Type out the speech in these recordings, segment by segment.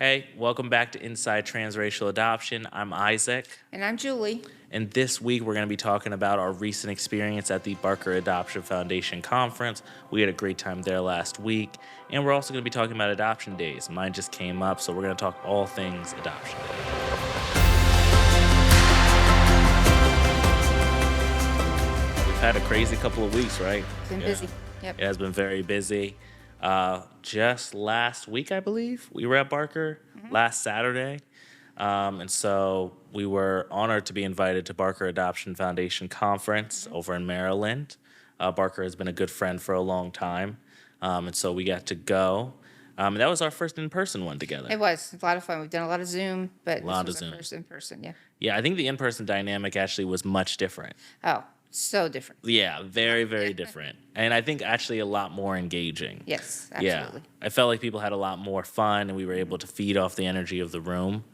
Hey, welcome back to Inside Transracial Adoption. I'm Isaac, And I'm Julie. and this week we're going to be talking about our recent experience at the Barker Adoption Foundation Conference. We had a great time there last week, and we're also going to be talking about adoption days. Mine just came up, so we're going to talk all things adoption day. We've had a crazy couple of weeks, right? It's been busy. Yep. It has been very busy. Just last week, I believe, we were at Barker last Saturday. And so we were honored to be invited to Barker Adoption Foundation Conference over in Maryland. Barker has been a good friend for a long time. And so we got to go. And that was our first in-person one together. It was a lot of fun. We've done a lot of Zoom, but this Lot of was Zoom. our first in person. Yeah. Yeah, I think the in-person dynamic actually was much different. Oh, so different. Yeah, very, very different. And I think actually a lot more engaging. Yes, Yeah, absolutely. I felt like people had a lot more fun, and we were able to feed off the energy of the room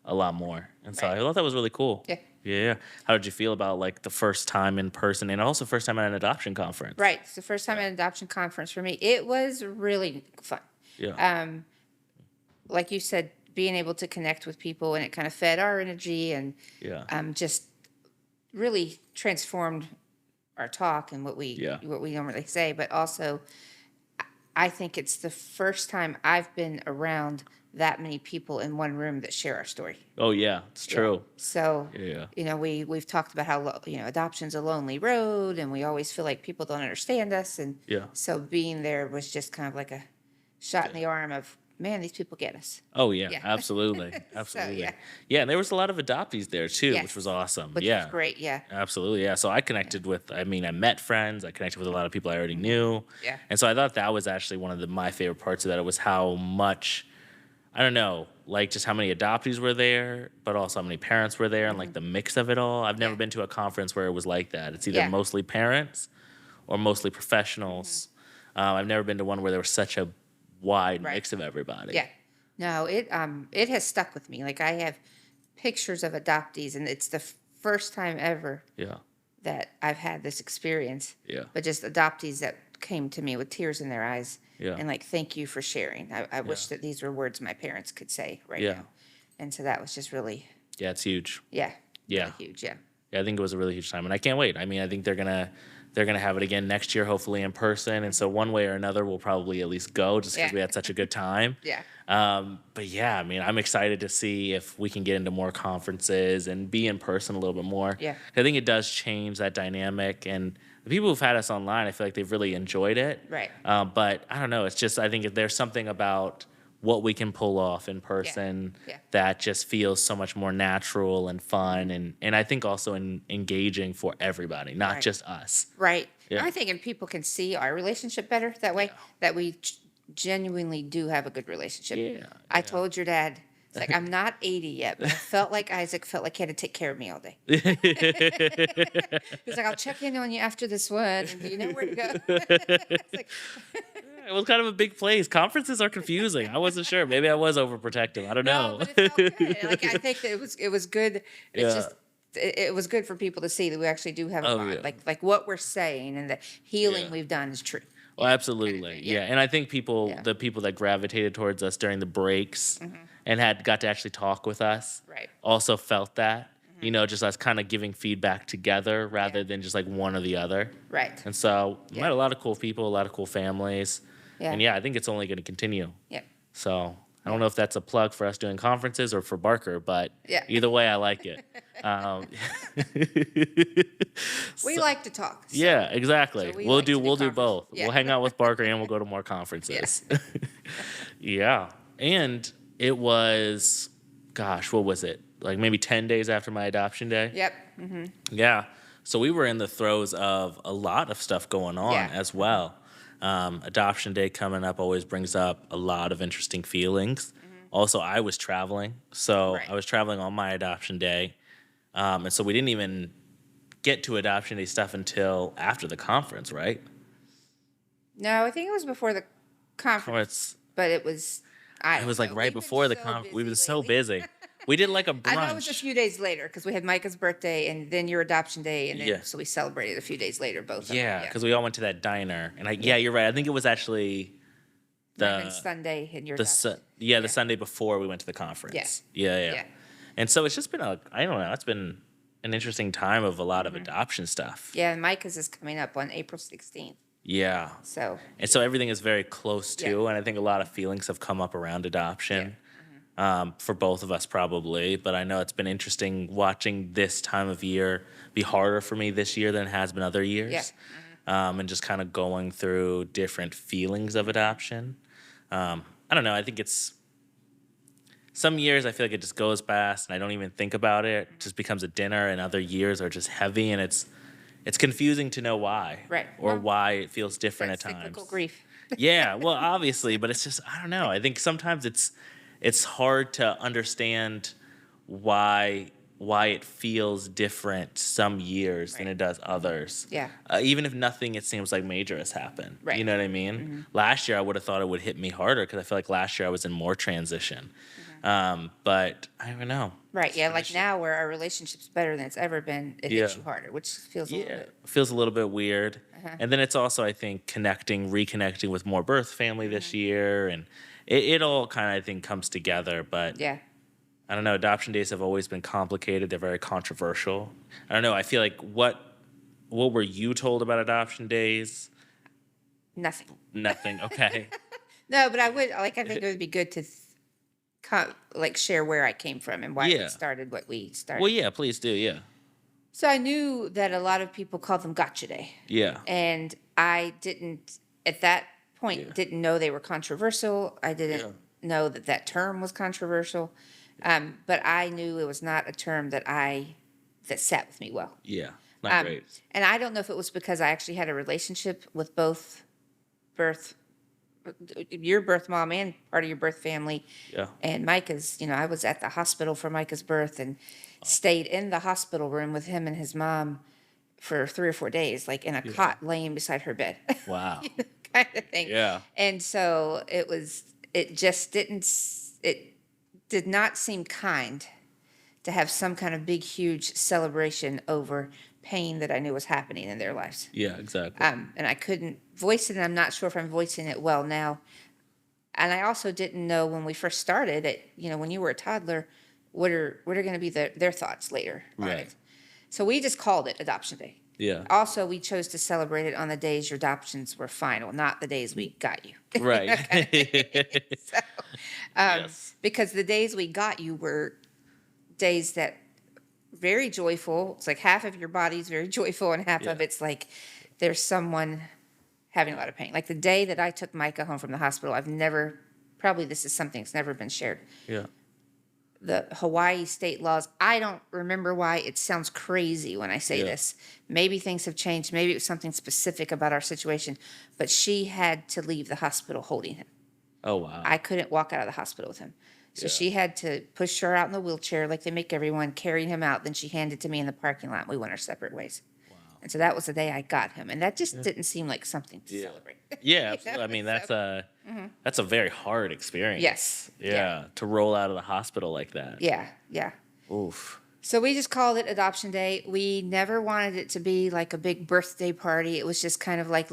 a lot more. And so Right. I thought that was really cool. Yeah. Yeah. How did you feel about like the first time in person and also first time at an adoption conference? Right. It's the first time at an adoption conference for me. It was really fun. Yeah. Like you said, being able to connect with people, and it kind of fed our energy and Yeah. just really transformed our talk and what we Yeah. normally say. But also, I think it's the first time I've been around that many people in one room that share our story. Oh yeah, it's true. So, Yeah. we've talked about how, adoption's a lonely road, and we always feel like people don't understand us. And Yeah. so being there was just kind of like a shot in the arm of, man, these people get us. Oh yeah, Yeah. absolutely. Absolutely. yeah. Yeah, and there was a lot of adoptees there too, which Yes. was awesome. Which yeah. was great, yeah. Absolutely, yeah. So I connected with, I met friends. I connected with a lot of people I already knew. Yeah. And so I thought that was actually one of my favorite parts of that. It was how much, I don't know, like just how many adoptees were there, but also how many parents were there and like the mix of it all. I've never Yeah. been to a conference where it was like that. It's either Yeah. mostly parents or mostly professionals. I've never been to one where there was such a wide Right. mix of everybody. Yeah. No, it has stuck with me. Like, I have pictures of adoptees, and it's the first time ever Yeah. that I've had this experience. Yeah. But just adoptees that came to me with tears in their eyes. Yeah. And like, thank you for sharing. I wish that these were words my parents could say right Yeah. now. And so that was just really, Yeah, it's huge. yeah. Yeah. Really huge, yeah. Yeah, I think it was a really huge time, and I can't wait. I mean, I think they're gonna have it again next year, hopefully in person. And so one way or another, we'll probably at least go, just because Yeah. we had such a good time. Yeah. But yeah, I mean, I'm excited to see if we can get into more conferences and be in person a little bit more. Yeah. I think it does change that dynamic, and the people who've had us online, I feel like they've really enjoyed it. Right. But I don't know. It's just I think there's something about what we can pull off in person Yeah. that just feels so much more natural and fun, and I think also engaging for everybody, not Right. just us. Right. Yeah. I think, and people can see our relationship better that way, that we genuinely do have a good relationship. Yeah, I told your dad, it's like, I'm not 80 yet, but I felt like Isaac felt like he had to take care of me all day. He's like, I'll check in on you after this one, and you know where to go. It's like, It was kind of a big place. Conferences are confusing. I wasn't sure. Maybe I was overprotective. I don't know. no, but it felt good. Like, I think that it was good. It's Yeah. just it was good for people to see that we actually do have a Oh, bond. yeah. Like what we're saying, and the healing Yeah. we've done is true. Well, absolutely. Yeah. Yeah. And I think Yeah. the people that gravitated towards us during the breaks and got to actually talk with us Right. also felt that, just us kind of giving feedback together rather than just like one or the other. Right. And so we Yeah. met a lot of cool people, a lot of cool families. Yeah. And yeah, I think it's only going to continue. Yeah. So I don't know if that's a plug for us doing conferences or for Barker, but Yeah. either way, I like it. We like to talk. so- Yeah, exactly. So we we'll like do to do we'll do conference- both. yeah. We'll hang out with Barker and we'll go to more conferences. Yeah. And it was, gosh, what was it? Like maybe 10 days after my adoption day? Yep. Yeah. So we were in the throes of a lot of stuff going on Yeah. as well. Adoption day coming up always brings up a lot of interesting feelings. Also, I was traveling. So Right. I was traveling on my adoption day. And so we didn't even get to adoption day stuff until after the conference, right? No, I think it was before the Or conference, it's but it was. it was like right before the conference. We've been so busy. We did like a brunch. I know it was a few days later because we had Micah's birthday and then your adoption day, and then Yeah. so we celebrated a few days later, both. of them. Yeah, because we all went to that diner, and yeah, you're right. I think it was actually Might have been the Sunday in your the adoption. the Sunday before we went to the conference. Yeah. And so it's just been I don't know, it's been an interesting time of a lot of adoption stuff. Yeah, and Micah's is coming up on April 16th. Yeah. So, And so everything is very close Yeah. too, and I think a lot of feelings have come up around adoption. For both of us probably, but I know it's been interesting watching this time of year be harder for me this year than it has been other years. And just kind of going through different feelings of adoption. I don't know. I think it's some years I feel like it just goes past and I don't even think about it. It just becomes a dinner, and other years are just heavy, and it's confusing to know why, Right. or Well, why it feels different at that's cyclical times. grief. Yeah, well, obviously, but it's just I don't know. I think sometimes it's hard to understand why it feels different some years than Right. it does others. Yeah. Even if nothing, it seems like major has happened. Right. You know what I mean? Last year, I would have thought it would hit me harder because I feel like last year I was in more transition. But I don't know. Right. Yeah. Like now, where our relationship's better than it's ever been, it hits Yeah. you harder, which feels a little Yeah, bit. feels a little bit weird. And then it's also, I think, reconnecting with more birth family this year, and it all kind of, I think, comes together. But Yeah. I don't know. Adoption days have always been complicated. They're very controversial. I don't know. I feel like what were you told about adoption days? Nothing. Nothing. Okay. No, but I would like. I think it would be good to like share where I came from and why Yeah. we started what we started. Well, yeah. Please do. Yeah. So I knew that a lot of people call them Gotcha Day, Yeah. and I didn't at that point Yeah. didn't know they were controversial. I didn't Yeah. know that term was controversial, but I knew it was not a term that sat with me well. Yeah. Not great. And I don't know if it was because I actually had a relationship with both your birth mom and part of your birth family. Yeah. And Micah's, I was at the hospital for Micah's birth and stayed in the hospital room with him and his mom for 3 or 4 days, like in a cot laying beside her bed. Wow. Kind of thing. Yeah. And so it did not seem kind to have some kind of big, huge celebration over pain that I knew was happening in their lives. Yeah. Exactly. And I couldn't voice it, and I'm not sure if I'm voicing it well now. And I also didn't know when we first started it, when you were a toddler, what are going to be their thoughts later on Right. it. So we just called it Adoption Day. Yeah. Also, we chose to celebrate it on the days your adoptions were final, not the days we got you. Right. So, Yes. because the days we got you were days that very joyful. It's like half of your body's very joyful and half of Yeah. it's like there's someone having a lot of pain. Like the day that I took Micah home from the hospital, probably this is something that's never been shared. Yeah. The Hawaii state laws, I don't remember why it sounds crazy when I say Yeah. this. Maybe things have changed. Maybe it was something specific about our situation, but she had to leave the hospital holding him. Oh wow. I couldn't walk out of the hospital with him. So Yeah. she had to push her out in the wheelchair like they make everyone, carry him out. Then she handed to me in the parking lot. We went our separate ways. Wow. And so that was the day I got him. And that just didn't seem like something to Yeah. celebrate. Yeah, absolutely. I mean, that's a very hard experience. Yes. Yeah, to roll out of the hospital like that. Yeah. Yeah. Oof. So we just called it Adoption Day. We never wanted it to be like a big birthday party. It was just kind of like,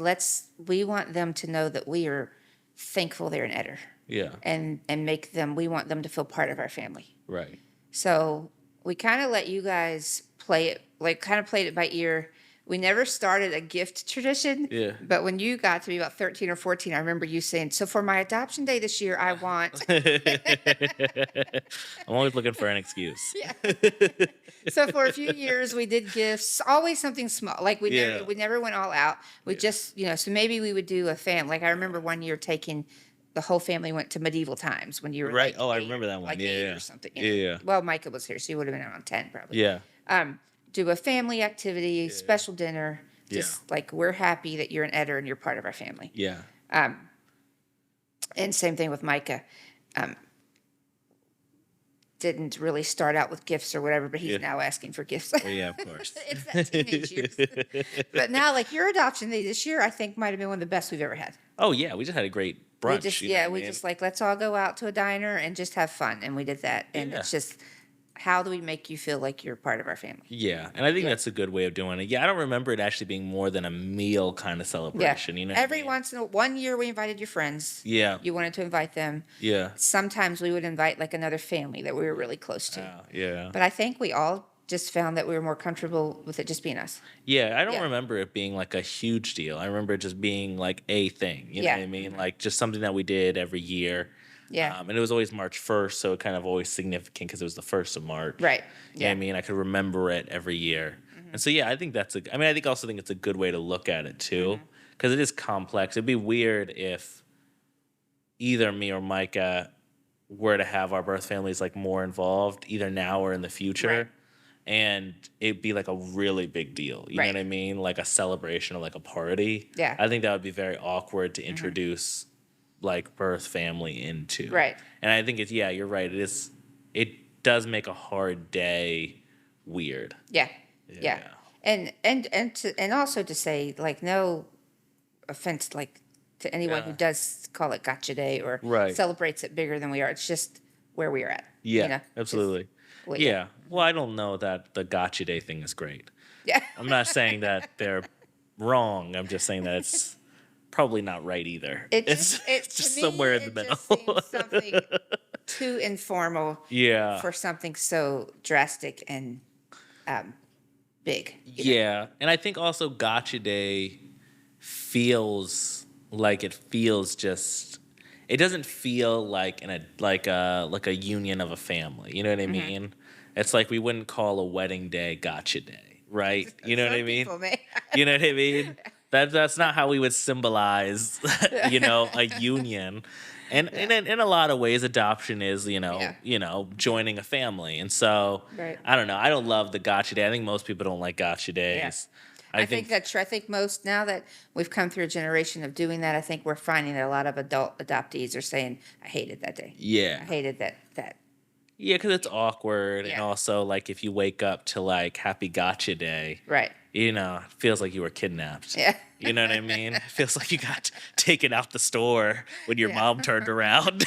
we want them to know that we are thankful they're an Eder. Yeah. And we want them to feel part of our family. Right. So we kind of let you guys play it, like kind of played it by ear. We never started a gift tradition. Yeah. But when you got to be about 13 or 14, I remember you saying, so for my adoption day this year, I want. I'm always looking for an excuse. Yeah. So for a few years, we did gifts, always something small. Like we never went all out. We just, so maybe we would do a family. Like I remember one year the whole family went to medieval times when you were Right. like Oh, I 8, remember that one. like Yeah, 8 yeah. or something. Yeah. Well, Micah was here, so he would have been around 10 probably. Yeah. Do a family activity, special dinner. Just like we're happy that you're an Eder and you're part of our family. Yeah. And same thing with Micah. Didn't really start out with gifts or whatever, but he's now asking for gifts. Well, yeah, of course. It's that teenage years. But now, like your adoption day this year, I think might have been one of the best we've ever had. Oh yeah, we just had a great brunch. We just like let's all go out to a diner and just have fun, and we did that. And Yeah. it's just, I how do we make you feel like you're part of our family? Yeah, and I think Yeah. that's a good way of doing it. Yeah, I don't remember it actually being more than a meal kind of Yeah. celebration. You know what I Every mean? once in a one year we invited your friends. Yeah, You wanted to invite them. yeah, Sometimes we would invite like another family that we were really close to. yeah, But I think we all just found that we were more comfortable with it just being us. yeah. I don't Yeah. remember it being like a huge deal. I remember it just being like a thing. You know Yeah. what I mean? Like just something that we did every year. Yeah. And it was always March 1st, so it kind of always significant because it was the 1st of March. Right. You know what Yeah. I mean? I could remember it every year. And so, yeah, I think I mean, I think also think it's a good way to look at it too, because it is complex. It'd be weird if either me or Micah were to have our birth families like more involved, either now or in the future. Right. And it'd be like a really big deal. You know Right. what I mean? Like a celebration or like a party. Yeah. I think that would be very awkward to introduce like birth family into. Right. And I think you're right. It does make a hard day weird. Yeah. Yeah. And also to say, like, no offense, like, to anyone who Yeah. does call it Gotcha Day or Right. celebrates it bigger than we are. It's just where we are at. Yeah, You know? absolutely. Well, Yeah. Well, I don't know that the gotcha day thing is great. Yeah. I'm not saying that they're wrong. I'm just saying that it's probably not right either. It's It's just to me, somewhere in the it middle. just seems something too informal Yeah. for something so drastic and big. Yeah. And I think also gotcha day feels like it doesn't feel like a union of a family. You know what I mean? It's like we wouldn't call a wedding day gotcha day, right? You know what I Some mean? people may. You know what I mean? That's not how we would symbolize, a union. And in a lot of ways, adoption is, Yeah. joining a family. And so, Right. I don't know. I don't love the gotcha day. I think most people don't like gotcha Yeah. days. I think that's true. I think most, now that we've come through a generation of doing that, I think we're finding that a lot of adult adoptees are saying, I hated that day. I yeah. hated that. Yeah, because it's awkward. And Yeah. also, like, if you wake up to, like, happy gotcha day, Right. it feels like you were kidnapped. Yeah. You know what I mean? It feels like you got taken out the store when your Yeah. mom turned around.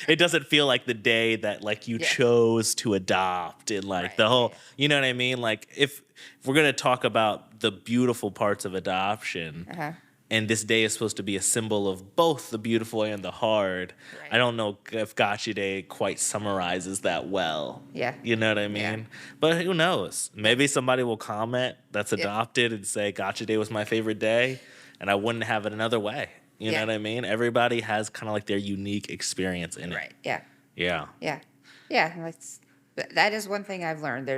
It doesn't feel like the day that like you Yeah. chose to adopt and like Right, the whole, you know what I mean? Like if we're going to talk about the beautiful parts of adoption, Uh-huh. and this day is supposed to be a symbol of both the beautiful and the hard, Right. I don't know if Gotcha Day quite summarizes that well. Yeah. You know what I mean? Yeah. But who knows? Maybe somebody will comment that's Yeah. adopted and say Gotcha Day was my favorite day, and I wouldn't have it another way. You know Yeah. what I mean? Everybody has kind of like their unique experience in it. Right. Yeah. Yeah. Yeah. Yeah. That is one thing I've learned.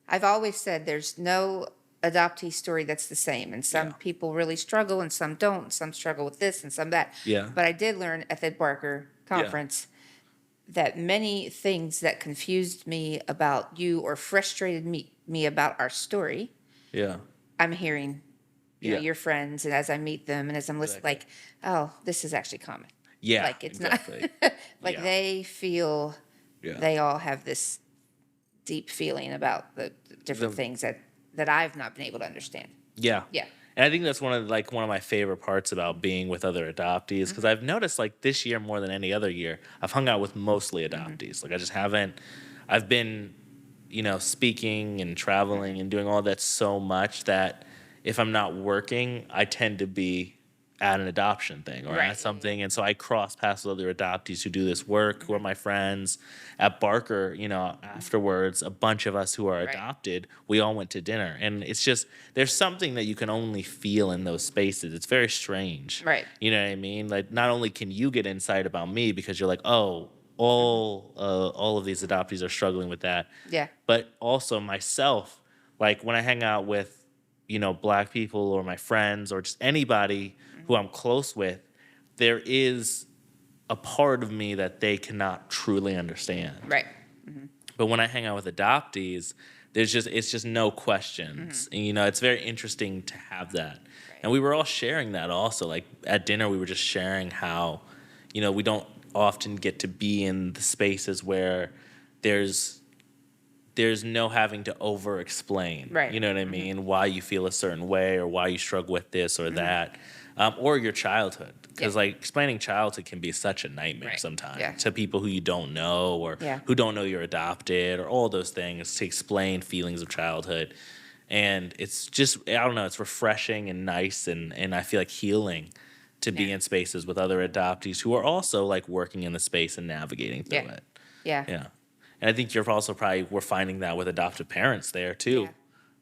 I've always said there's no adoptee story that's the same. And some Yeah. people really struggle and some don't. And some struggle with this and some that. Yeah. But I did learn at the Barker conference that many things that confused me about you or frustrated me about our story, Yeah. I'm hearing Yeah. your friends, and as I meet them and as I'm listening, Exactly. like, oh, this is actually common. Yeah. Like it's exactly. not like Yeah. they feel Yeah. they all have this deep feeling about the different The- things that I've not been able to understand. Yeah. Yeah. And I think that's one of my favorite parts about being with other adoptees, because I've noticed like this year more than any other year, I've hung out with mostly adoptees. Like I just haven't. I've been, speaking and traveling and doing all that so much that if I'm not working, I tend to be at an adoption thing or Right. at something, and so I cross paths with other adoptees who do this work, who are my friends. At Barker, afterwards, a bunch of us who are Right. adopted, we all went to dinner, and it's just there's something that you can only feel in those spaces. It's very strange, Right. You know what I mean? Like not only can you get insight about me because you're like, oh, all of these adoptees are struggling with that, Yeah. but also myself, like when I hang out with Black people or my friends or just anybody who I'm close with, there is a part of me that they cannot truly understand. Right. But when I hang out with adoptees, it's just no questions. And, it's very interesting to have that. And we were all sharing that also. Like at dinner, we were just sharing how, we don't often get to be in the spaces where there's there's no having to over explain. Right. You know what I mean? Why you feel a certain way or why you struggle with this or that, or your childhood. Because like explaining childhood can be such a nightmare Right. sometimes Yeah. to people who you don't know or Yeah. who don't know you're adopted or all those things, to explain feelings of childhood. And it's just, I don't know, it's refreshing and nice and I feel like healing to be Yeah. in spaces with other adoptees who are also like working in the space and navigating through Yeah. it. Yeah. Yeah. And I think you're also probably, we're finding that with adoptive parents there too.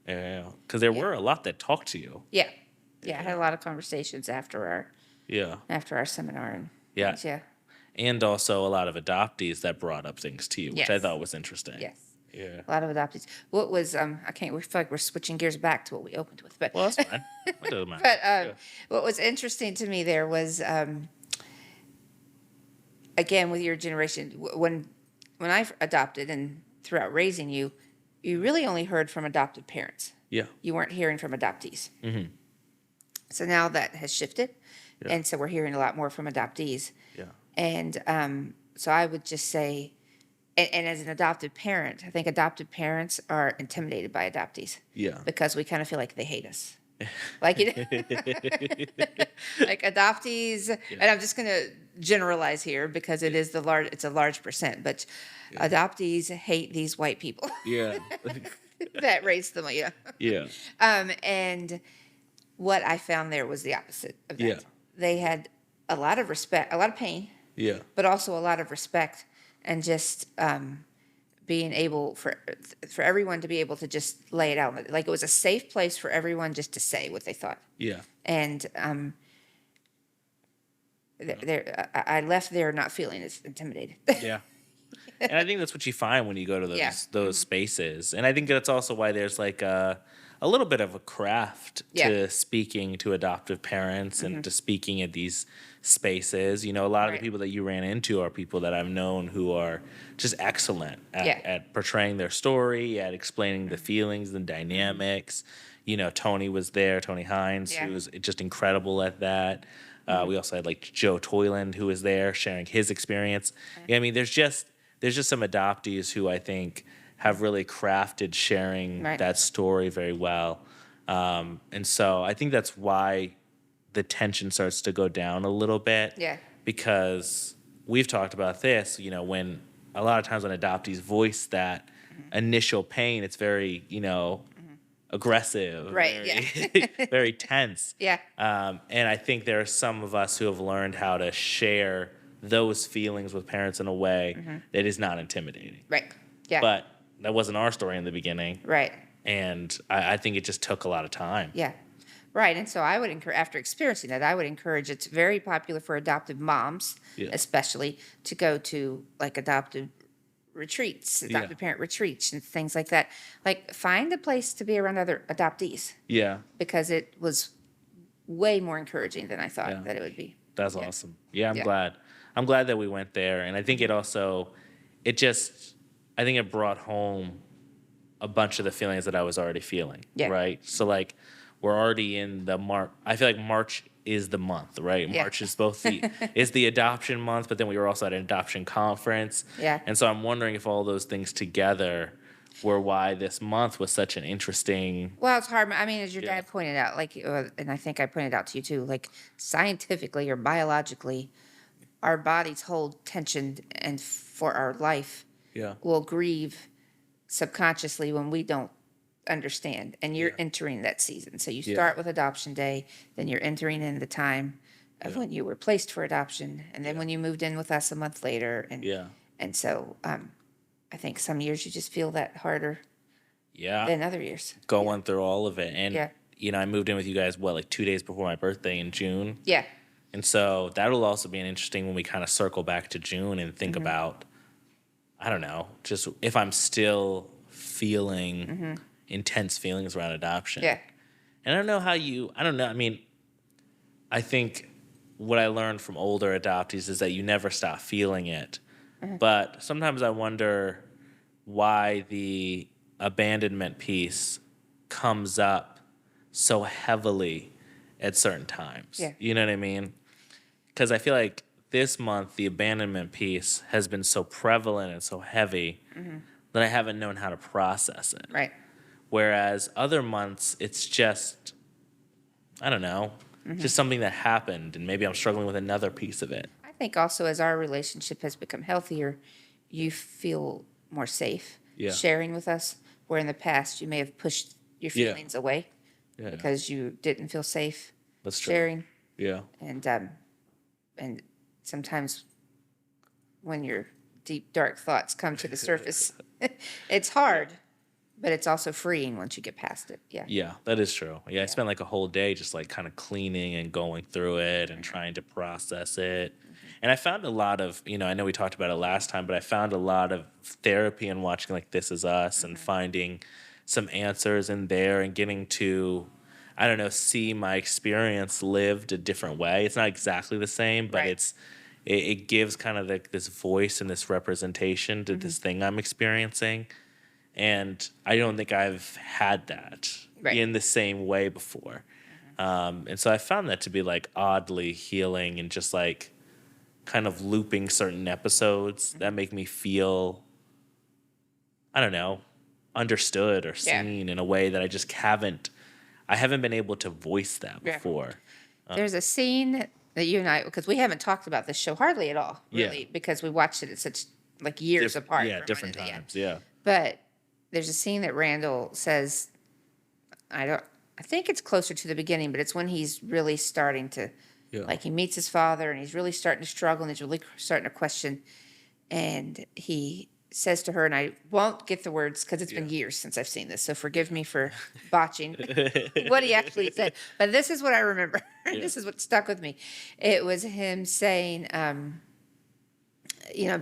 Yeah. Because there Yeah. were a lot that talked to you. Yeah. Yeah. I had a lot of conversations Yeah. after our seminar and Yeah. things. Yeah. And also a lot of adoptees that brought up things to you, which I Yes. thought was interesting. Yes. Yeah. A lot of adoptees. What was I can't. We feel like we're switching gears back to what we opened with, but Well, that's fine. It doesn't matter. but Yeah. what was interesting to me there was again with your generation when I adopted and throughout raising you, you really only heard from adopted parents. Yeah. You weren't hearing from adoptees. Mm-hmm. So now that has shifted, Yeah. and so we're hearing a lot more from adoptees. Yeah. And so I would just say, and as an adopted parent, I think adopted parents are intimidated by adoptees Yeah. because we kind of feel like they hate us. Like like adoptees, and I'm just going to generalize here because it's a large percent, but adoptees hate these white people Yeah. that raised them. Yeah. Yeah. And what I found there was the opposite of that. Yeah. They had a lot of respect, a lot of pain, Yeah. but also a lot of respect, and just being able for everyone to be able to just lay it out. Like it was a safe place for everyone just to say what they thought. Yeah. And I left there not feeling as intimidated. Yeah. And I think that's what you find when you go to those spaces. And I think that's also why there's like a little bit of a craft to speaking to adoptive parents and to speaking at these spaces. You know, a lot of the people that you ran into are people that I've known who are just excellent at portraying their story, at explaining the feelings and dynamics. You know, Tony was there, Tony Hines, who was just incredible at that. We also had like Joe Toyland, who was there sharing his experience. Yeah, I mean, there's just some adoptees who I think have really crafted sharing that story very well. And so I think that's why the tension starts to go down a little bit. Yeah. Because we've talked about this, you know, when a lot of times when adoptees voice that initial pain, it's very, you know, aggressive, very, very tense. Yeah. And I think there are some of us who have learned how to share those feelings with parents in a way that is not intimidating. Right. Yeah. But that wasn't our story in the beginning. Right. And I think it just took a lot of time. Yeah. Right. And so I would encourage, after experiencing that, I would encourage, it's very popular for adoptive moms, especially, to go to like adoptive retreats, adoptive parent retreats and things like that. Like find a place to be around other adoptees. Yeah. Because it was way more encouraging than I thought that it would be. That's awesome. Yeah, I'm glad. I'm glad that we went there. And I think it also, I think it brought home a bunch of the feelings that I was already feeling. Yeah. Right? So like, we're already in the March. I feel like March is the month, right? Yeah. March is both is the adoption month, but then we were also at an adoption conference. Yeah. And so I'm wondering if all those things together were why this month was such an interesting. Well, it's hard. I mean, as your dad pointed out, like, and I think I pointed out to you too, like scientifically or biologically, our bodies hold tension, and for our life, will grieve subconsciously when we don't understand, and you're entering that season. So you start with adoption day, then you're entering in the time of when you were placed for adoption, and then when you moved in with us a month later, and so I think some years you just feel that harder than other years. Going through all of it. And you know, I moved in with you guys like 2 days before my birthday in June. Yeah. And so that'll also be an interesting when we kind of circle back to June and think about, I don't know, just if I'm still feeling intense feelings around adoption. Yeah. And I don't know I mean, I think what I learned from older adoptees is that you never stop feeling it. But sometimes I wonder why the abandonment piece comes up so heavily at certain times. Yeah. You know what I mean? Because I feel like this month, the abandonment piece has been so prevalent and so heavy, that I haven't known how to process it. Right. Whereas other months, it's just, I don't know, just something that happened, and maybe I'm struggling with another piece of it. I think also as our relationship has become healthier, you feel more safe Yeah. sharing with us, where in the past you may have pushed your Yeah. feelings away Yeah, because you didn't feel safe that's true. sharing. Yeah. And sometimes when your deep, dark thoughts come to the surface, it's hard, but it's also freeing once you get past it. Yeah. Yeah, that is true. Yeah, I spent like a whole day just like kind of cleaning and going through it and trying to process it. And I found a lot of, I know we talked about it last time, but I found a lot of therapy in watching like This Is Us and finding some answers in there and getting to, I don't know, see my experience lived a different way. It's not exactly the same, but Right. it gives kind of like this voice and this representation to this thing I'm experiencing. And I don't think I've had that Right. in the same way before. And so I found that to be like oddly healing and just like kind of looping certain episodes that make me feel, I don't know, understood or Yeah. seen in a way that I haven't been able to voice that Yeah. before. There's a scene that you and I, because we haven't talked about this show hardly at all, Yeah. really, because we watched it at such like years apart. Yeah, from different when it- times. Yeah. But there's a scene that Randall says, I think it's closer to the beginning, but it's when he's really starting to, Yeah. like he meets his father and he's really starting to struggle and he's really starting to question. And he says to her, and I won't get the words because it's been years since I've seen this, so forgive me for botching what he actually said. But this is what I remember. This is what stuck with me. It was him saying,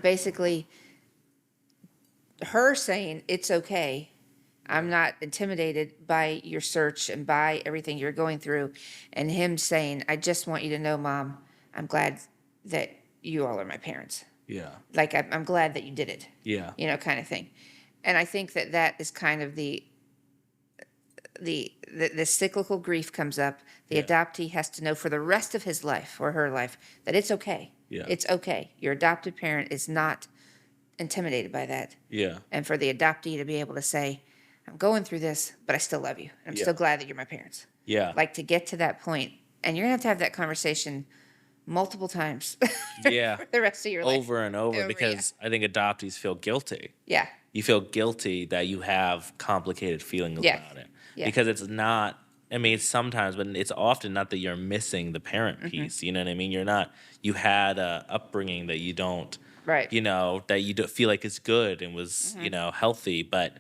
basically her saying, it's okay. I'm not intimidated by your search and by everything you're going through. And him saying, I just want you to know, Mom, I'm glad that you all are my parents. Yeah. Like, I'm glad that you did it, Yeah. kind of thing. And I think that is kind of the cyclical grief comes up. The adoptee has to know for the rest of his life or her life that it's okay. Yeah. It's okay. Your adopted parent is not intimidated by that. Yeah. And for the adoptee to be able to say, I'm going through this, but I still love you. I'm still glad that you're my parents. Yeah. Like to get to that point, and you're going to have that conversation multiple times Yeah. for the rest of your life. Over and over, Over, because I think adoptees feel guilty. Yeah. You feel guilty that you have complicated feelings Yeah. about it. Yeah. Because it's not, I mean, it's sometimes, but it's often not that you're missing the parent piece. You know what I mean? You had a upbringing that you don't, Right. that you don't feel like is good and was, healthy, but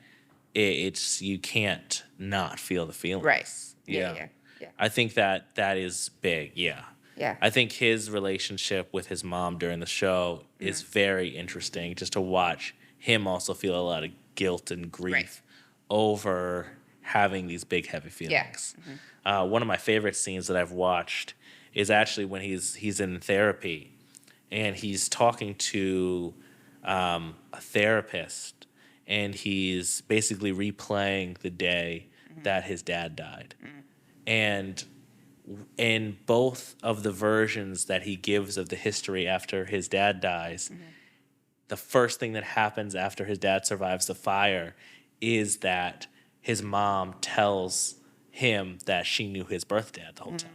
it's, you can't not feel the feelings. Right. Yeah. Yeah. I think that is big. Yeah. Yeah. I think his relationship with his mom during the show is very interesting, just to watch him also feel a lot of guilt and grief over having these big, heavy feelings. One of my favorite scenes that I've watched is actually when he's in therapy and he's talking to a therapist, and he's basically replaying the day that his dad died. And in both of the versions that he gives of the history after his dad dies, the first thing that happens after his dad survives the fire is that his mom tells him that she knew his birth dad the whole time.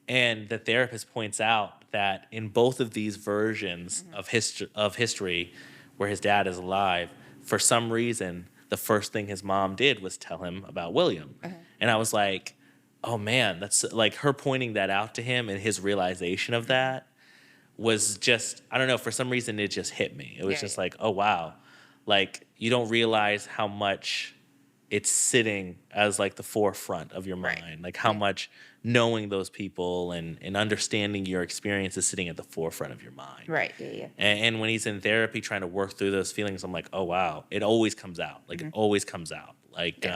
And the therapist points out that in both of these versions of history where his dad is alive, for some reason, the first thing his mom did was tell him about William. And I was like, oh man, that's like her pointing that out to him, and his realization of that was just, I don't know, for some reason it just hit me. It was just like, oh wow. Like, you don't realize how much it's sitting as like the forefront of your mind. Like how much knowing those people and understanding your experience is sitting at the forefront of your mind. Right. Yeah. And when he's in therapy trying to work through those feelings, I'm like, oh wow, it always comes out. Like it always comes out. Like,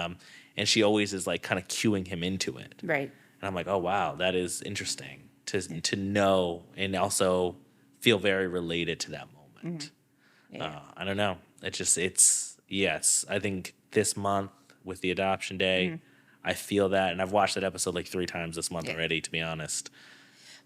and she always is like kind of cueing him into it. Right. And I'm like, oh wow, that is interesting to know and also feel very related to that moment. I don't know. I think this month with the adoption day, I feel that, and I've watched that episode like 3 times this month already, to be honest.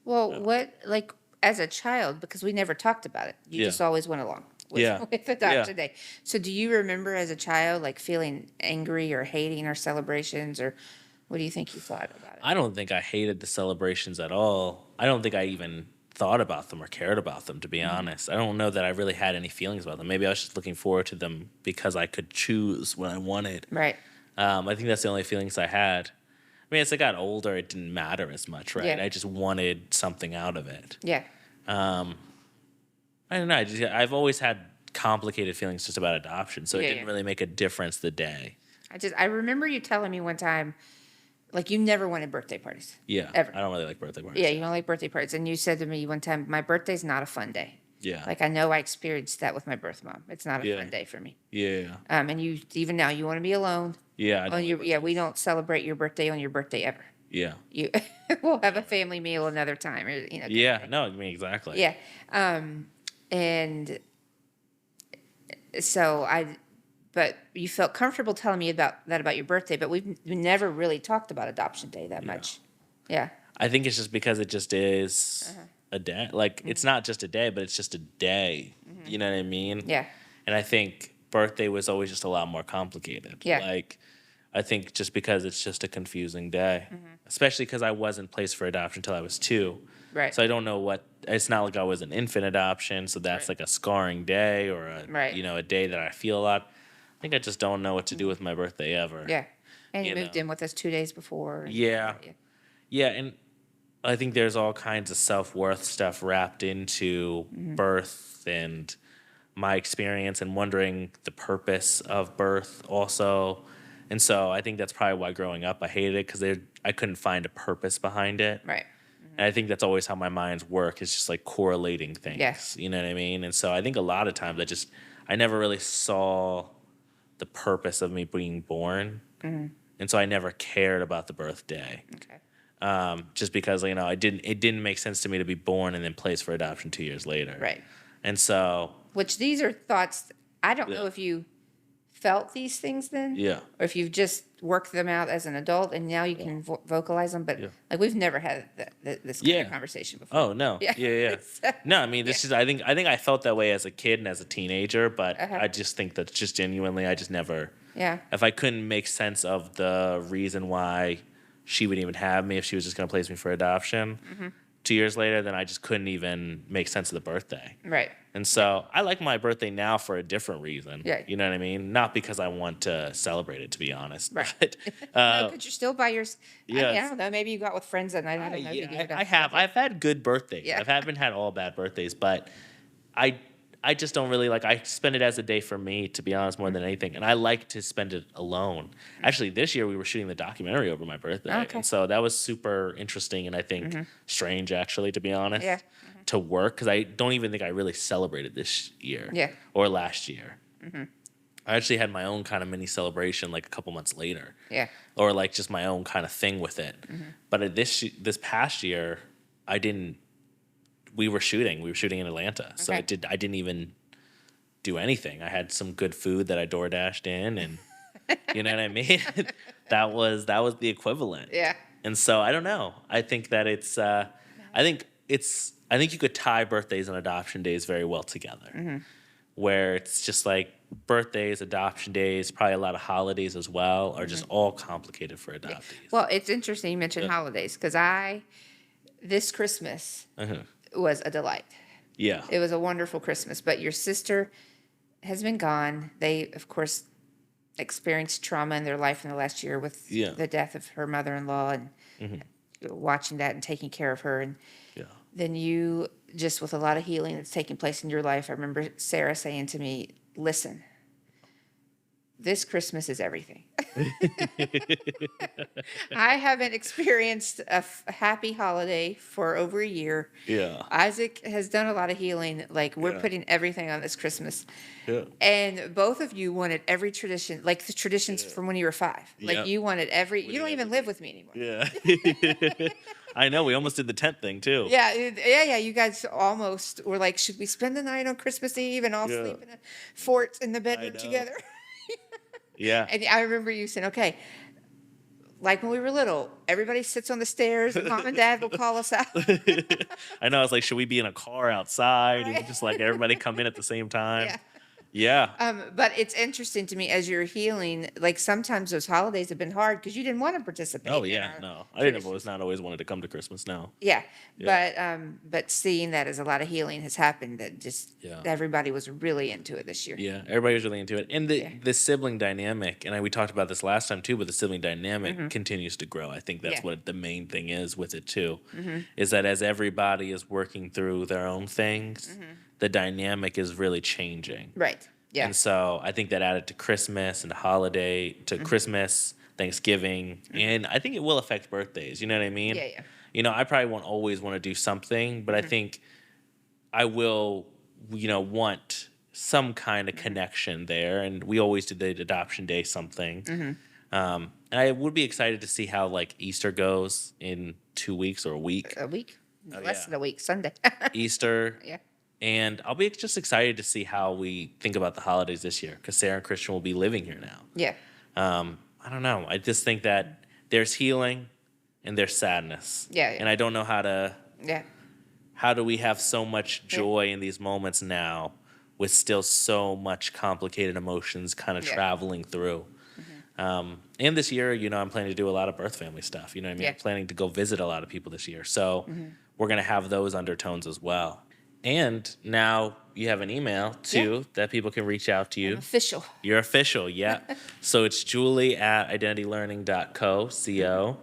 Well, what, like, as a child, because we never talked about it, you just always went along. Yeah. with Yeah. Adoption Day. So do you remember as a child, like feeling angry or hating our celebrations, or what do you think you thought about it? I don't think I hated the celebrations at all. I don't think I even thought about them or cared about them, to be honest. I don't know that I really had any feelings about them. Maybe I was just looking forward to them because I could choose when I wanted. Right. I think that's the only feelings I had. I mean, as I got older, it didn't matter as much, right? Yeah. I just wanted something out of it. Yeah. I don't know. I've always had complicated feelings just about adoption, so it Yeah, didn't yeah. really make a difference the day. I remember you telling me one time, like you never wanted birthday parties. Yeah, Ever. I don't really like birthday parties. Yeah, you don't like birthday parties. And you said to me one time, my birthday's not a fun day. Yeah, Like I know I experienced that with my birth mom. It's not a Yeah. fun day for me. yeah, And you even now you want to be alone. yeah. I don't On like your birthday- yeah, we don't celebrate your birthday on your birthday ever. Yeah, You we'll have a family meal another time, or kind of yeah. thing. No, I mean exactly. Yeah. And so but you felt comfortable telling me about your birthday, but we never really talked about Adoption Day that much. Yeah. I think it's just because it just is a day. Like it's not just a day, but it's just a day. You know what I mean? Yeah. And I think birthday was always just a lot more complicated. Yeah. Like, I think just because it's just a confusing day, especially because I wasn't placed for adoption until I was 2. Right. So I don't know it's not like I was an infant adoption. So that's Right. like a scarring day or Right. a day that I feel a lot. I think I just don't know what to do with my birthday ever. Yeah. And you You moved know. in with us 2 days before. Yeah. Yeah. And I think there's all kinds of self-worth stuff wrapped into birth and my experience and wondering the purpose of birth also. And so I think that's probably why growing up I hated it because I couldn't find a purpose behind it. Right. And I think that's always how my minds work. It's just like correlating things. Yes. You know what I mean? And so I think a lot of times I never really saw the purpose of me being born. And so I never cared about the birthday. Okay. Just because, it didn't make sense to me to be born and then placed for adoption 2 years later. Right. And so, Which these are thoughts. I don't know Yeah. if you felt these things then, yeah. or if you've just worked them out as an adult and now you can vocalize them. But Yeah. like we've never had this kind Yeah. of conversation before. Oh no. Yeah. Yeah. So- No, I mean this is I think I felt that way as a kid and as a teenager, but Uh-huh. I just think that just genuinely I just never Yeah. if I couldn't make sense of the reason why she would even have me if she was just gonna place me for adoption 2 years later, then I just couldn't even make sense of the birthday. Right. And so I like my birthday now for a different reason. Yeah. You know what I mean? Not because I want to celebrate it, to be honest. Right. But No, because you're still by your. I yes. don't know. Maybe you got with friends that night. I don't know. if you gave it up. I have. I've had good birthdays. Yeah. I haven't had all bad birthdays, but I just don't really I spend it as a day for me, to be honest, more than anything. And I like to spend it alone. Actually, this year we were shooting the documentary over my birthday. Okay. And so that was super interesting and I think strange, actually, to be honest, Yeah. to work. Because I don't even think I really celebrated this year Yeah. or last year. I actually had my own kind of mini celebration like a couple months later. Yeah. Or like just my own kind of thing with it. But this past year, I didn't. We were shooting in Atlanta, so Okay. I didn't even do anything. I had some good food that I door dashed in, and you know what I mean. that was the equivalent. Yeah. And so I don't know. I think that I think you could tie birthdays and adoption days very well together. Where it's just like birthdays, adoption days, probably a lot of holidays as well, are just all complicated for adoptees. Well, it's interesting you mentioned holidays because this Christmas was a delight. Yeah. It was a wonderful Christmas, but your sister has been gone. They, of course, experienced trauma in their life in the last year with Yeah. the death of her mother-in-law and watching that and taking care of her. And Yeah. then you, just with a lot of healing that's taking place in your life, I remember Sarah saying to me, listen, this Christmas is everything. I haven't experienced a happy holiday for over a year. Yeah. Isaac has done a lot of healing. Like, we're Yeah. putting everything on this Christmas. Yeah. And both of you wanted every tradition, like the traditions from when you were 5. Like, Yep. you wanted you don't even live with me anymore. Yeah. I know. We almost did the tent thing too. Yeah. You guys almost were like, should we spend the night on Christmas Eve and all Yeah. sleep in a fort in the bedroom know. together? Yeah. And I remember you saying, okay, like when we were little, everybody sits on the stairs and mom and dad will call us out. I know. I was like, should we be in a car outside and Right. just like everybody come in at the same time? Yeah. Yeah. But it's interesting to me as you're healing, like sometimes those holidays have been hard because you didn't want to participate. Oh in yeah. our No, I didn't. traditions. Not always wanted to come to Christmas. No. Yeah, Yeah. but seeing that as a lot of healing has happened, that just Yeah. everybody was really into it this year. Yeah, everybody was really into it, and the Yeah. the sibling dynamic, and we talked about this last time too, but the sibling dynamic continues to grow. I think that's Yeah. what the main thing is with it too, is that as everybody is working through their own things, the dynamic is really changing. Right. Yeah. And so I think that added to Christmas and the holiday, to Christmas, Thanksgiving, and I think it will affect birthdays. You know what I mean? Yeah, yeah. You know, I probably won't always want to do something, but I think I will, want some kind of connection there. And we always did the adoption day something. And I would be excited to see how like Easter goes in 2 weeks or a week. A week, Oh, less yeah. than a week, Sunday. Easter. Yeah. And I'll be just excited to see how we think about the holidays this year because Sarah and Christian will be living here now. Yeah. I don't know. I just think that there's healing and there's sadness. Yeah, yeah. And I don't know Yeah. how do we have so much joy in these moments now with still so much complicated emotions kind of Yeah. traveling through. And this year, I'm planning to do a lot of birth family stuff. You know what I mean? Yeah. I'm planning to go visit a lot of people this year. So we're going to have those undertones as well. And now you have an email too that people can reach out to you. Official. You're official, yeah. So it's Julie at identitylearning.co.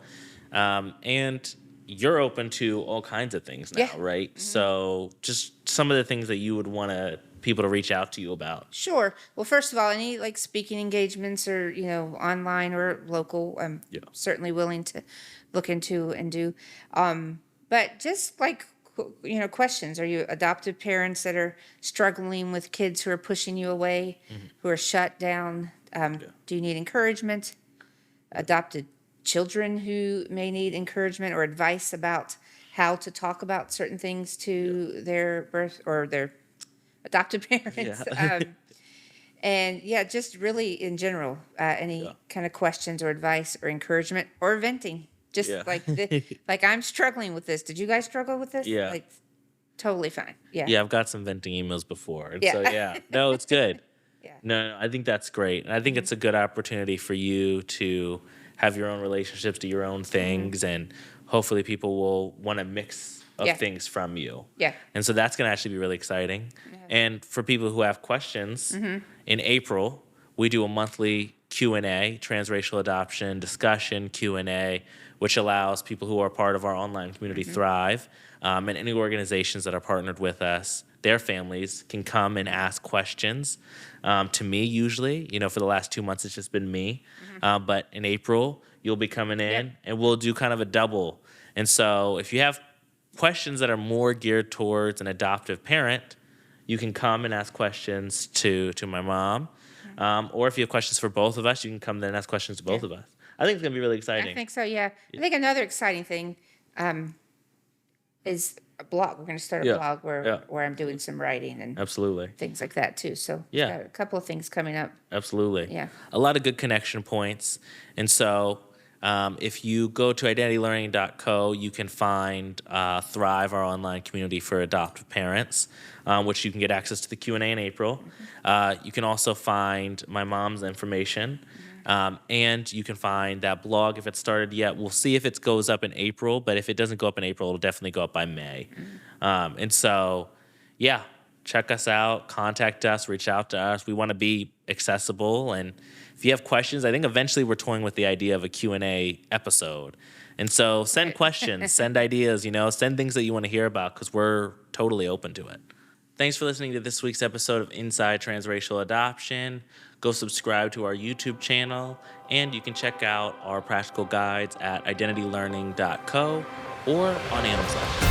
And you're open to all kinds of things now, Yeah. right? So just some of the things that you would want people to reach out to you about. Sure. Well, first of all, any like speaking engagements or, online or local, I'm Yeah. certainly willing to look into and do. But just like, questions. Are you adoptive parents that are struggling with kids who are pushing you away, who are shut down? Do you need encouragement? Adopted children who may need encouragement or advice about how to talk about certain things to their birth or their adopted parents. Yeah. And just really in general, any kind of questions or advice or encouragement or venting. Just Yeah. like I'm struggling with this. Did you guys struggle with this? Yeah. Like totally fine. Yeah. Yeah, I've got some venting emails before. And Yeah. so, yeah. No, it's good. Yeah. No, I think that's great. And I think it's a good opportunity for you to have your own relationships, do your own things, and hopefully people will want a mix of Yeah. things from you. Yeah. And so that's going to actually be really exciting. And for people who have questions, in April, we do a monthly Q&A, Transracial Adoption Discussion Q&A, which allows people who are part of our online community Thrive, and any organizations that are partnered with us, their families can come and ask questions to me usually. For the last 2 months, it's just been me. But in April, you'll be coming in, and we'll do kind of a double. And so if you have questions that are more geared towards an adoptive parent, you can come and ask questions to my mom. Or if you have questions for both of us, you can come then and ask questions to both of us. I think it's going to be really exciting. I think so, yeah. I think another exciting thing is a blog. We're going to start a Yeah. blog where I'm doing some writing and Absolutely. things like that too. So Yeah. got a couple of things coming up. Absolutely. Yeah. A lot of good connection points. And so if you go to identitylearning.co, you can find Thrive, our online community for adoptive parents, which you can get access to the Q&A in April. You can also find my mom's information. And you can find that blog if it's started yet. We'll see if it goes up in April, but if it doesn't go up in April, it'll definitely go up by May. And so, yeah, check us out, contact us, reach out to us. We want to be accessible. And if you have questions, I think eventually we're toying with the idea of a Q&A episode. And so send questions, send ideas, send things that you want to hear about because we're totally open to it. Thanks for listening to this week's episode of Inside Transracial Adoption. Go subscribe to our YouTube channel, and you can check out our practical guides at identitylearning.co or on Amazon.